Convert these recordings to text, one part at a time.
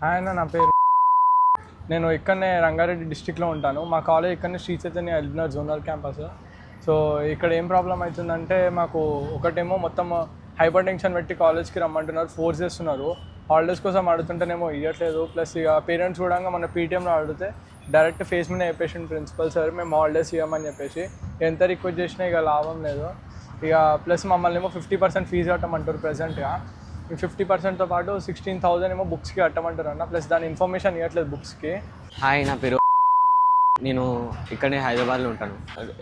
ఆయన నా పేరు నేను ఇక్కడనే రంగారెడ్డి డిస్టిక్లో ఉంటాను. మా కాలేజ్ ఇక్కడనే శ్రీ చైతన్య ఎల్బినర్ జోనల్ క్యాంపస్. సో ఇక్కడ ఏం ప్రాబ్లం అవుతుందంటే మాకు ఒకటేమో మొత్తం హైపర్ టెన్షన్ పెట్టి కాలేజ్కి రమ్మంటున్నారు, ఫోర్స్ చేస్తున్నారు. హాలిడేస్ కోసం అడుగుతుంటేనేమో ఇవ్వట్లేదు. ప్లస్ ఇక పేరెంట్స్ కూడా మన పీటీఎంలో అడిగితే డైరెక్ట్ ఫేస్ మీద చెప్పేసి ప్రిన్సిపల్ సార్ మేము హాలిడేస్ ఇవ్వమని చెప్పేసి ఎంత రిక్వెస్ట్ చేసినా ఇక లాభం లేదు. ఇక ప్లస్ మమ్మల్ని ఏమో 50% ఫీజు కట్టమంటారు ప్రెజెంట్గా. ఈ 50%తో పాటు 16,000 ఏమో బుక్స్కి కట్టమంటారు అన్న. ప్లస్ దాని ఇన్ఫర్మేషన్ ఇవ్వట్లేదు బుక్స్కి. హాయ్, నా పేరు నేను ఇక్కడనే హైదరాబాద్లో ఉంటాను.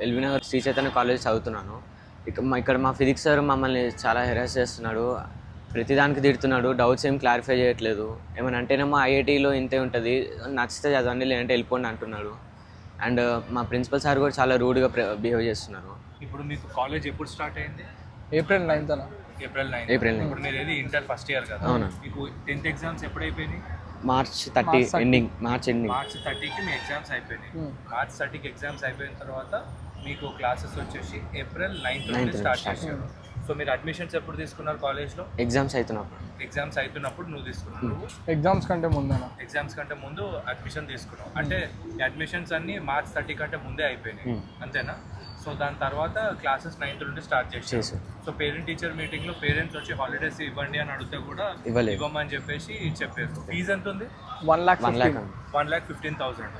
ఎల్బీనగర్ శ్రీ చైతన్య కాలేజ్ చదువుతున్నాను. ఇక్కడ మా ఫిజిక్స్ సార్ మమ్మల్ని చాలా హెరాస్ చేస్తున్నాడు, ప్రతిదానికి తిడుతున్నాడు, డౌట్స్ ఏం క్లారిఫై చేయట్లేదు. ఏమైనా అంటేనేమో ఐఐటీలో ఇంతే ఉంటుంది, నచ్చితే చదవండి లేదంటే వెళ్ళిపోండి అంటున్నాడు. అండ్ మా ప్రిన్సిపల్ సార్ కూడా చాలా రూడ్గా బిహేవ్ చేస్తున్నారు. ఇప్పుడు మీకు కాలేజ్ ఎప్పుడు స్టార్ట్ అయింది? April 9th April 9. ఇప్పుడు మీరు ఏది ఇంటర్ ఫస్ట్ ఇయర్ కదా? అవునా. మీకు 10th ఎగ్జామ్స్ ఎప్పుడు అయిపోయినాయి? March 30 ending. మార్చ్ 30కి మీ ఎగ్జామ్స్ అయిపోయినాయి. మార్చ్ 30కి ఎగ్జామ్స్ అయిపోయిన తర్వాత మీకు క్లాసెస్ వచ్చేసి ఏప్రిల్ 9th నుండి స్టార్ట్ చేశారు. సో మీరు అడ్మిషన్స్ ఎప్పుడు తీసుకున్నారు కాలేజ్లో? ఎగ్జామ్స్ అవుతున్నప్పుడు నువ్వు తీసుకున్నావు. ఎగ్జామ్స్ కంటే ముందు అడ్మిషన్ తీసుకున్నావు. అంటే అడ్మిషన్స్ అన్ని మార్చ్ 30 కంటే ముందే అయిపోయినాయి, అంతేనా? సో దాని తర్వాత క్లాసెస్ 9th నుండి స్టార్ట్ చేసేసి, సో పేరెంట్ టీచర్ మీటింగ్లో పేరెంట్స్ వచ్చి హాలిడేస్ ఇవ్వండి అని అడిగితే కూడా ఇవ్వమని చెప్పేసి చెప్పారు. ఫీజు ఎంత ఉంది? 1,15,000.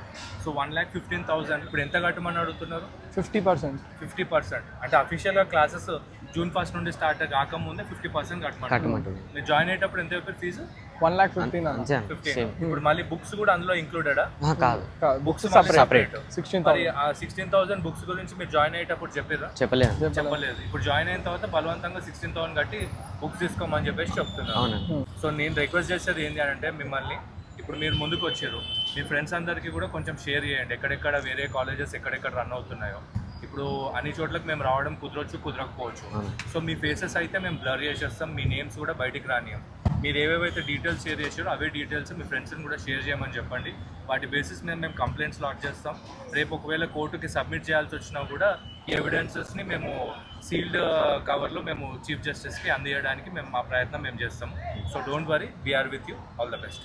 సో 1,15,000 ఇప్పుడు ఎంత కట్టమని అడుగుతున్నారు? 50%. అంటే అఫీషియల్గా క్లాసెస్ జూన్ 1 నుండి స్టార్ట్ కాకముందే 50% కట్టమంటారు. మీరు జాయిన్ అయ్యేటప్పుడు ఎంత చెప్పారు ఫీజు? 1,15,000. ఇప్పుడు మళ్ళీ బుక్స్ కూడా అందులో ఇంక్లూడెడా? కాదు, బుక్స్ సెపరేట్. 16,000 బుక్స్ గురించి మీరు జాయిన్ అయ్యేటప్పుడు చెప్పలేదు. ఇప్పుడు జాయిన్ అయిన తర్వాత బలవంతంగా 16,000 కట్టి బుక్స్ తీసుకోమని చెప్పేసి చెప్తున్నారు. సో నేను రిక్వెస్ట్ చేసేది ఏంటి అంటే మిమ్మల్ని, ఇప్పుడు మీరు ముందుకు వచ్చారు, మీ ఫ్రెండ్స్ అందరికీ కూడా కొంచెం షేర్ చేయండి ఎక్కడెక్కడ వేరే కాలేజెస్ ఎక్కడెక్కడ రన్ అవుతున్నాయో. ఇప్పుడు అన్ని చోట్లకి మేము రావడం కుదరకపోవచ్చు. సో మీ ఫేసెస్ అయితే మేము బ్లర్ చేసేస్తాం, మీ నేమ్స్ కూడా బయటికి రానియం. మీరు ఏవేవైతే డీటెయిల్స్ షేర్ చేసారో అవే డీటెయిల్స్ మీ ఫ్రెండ్స్ని కూడా షేర్ చేయమని చెప్పండి. వాటి బేసిస్ మీద మేము కంప్లైంట్స్ లాక్ చేస్తాం. రేపు ఒకవేళ కోర్టుకి సబ్మిట్ చేయాల్సి వచ్చినా కూడా ఈ ఎవిడెన్సెస్ని మేము సీల్డ్ కవర్లో మేము చీఫ్ జస్టిస్కి అందించడానికి మా ప్రయత్నం మేము చేస్తాము. So don't worry, we are with you. All the best.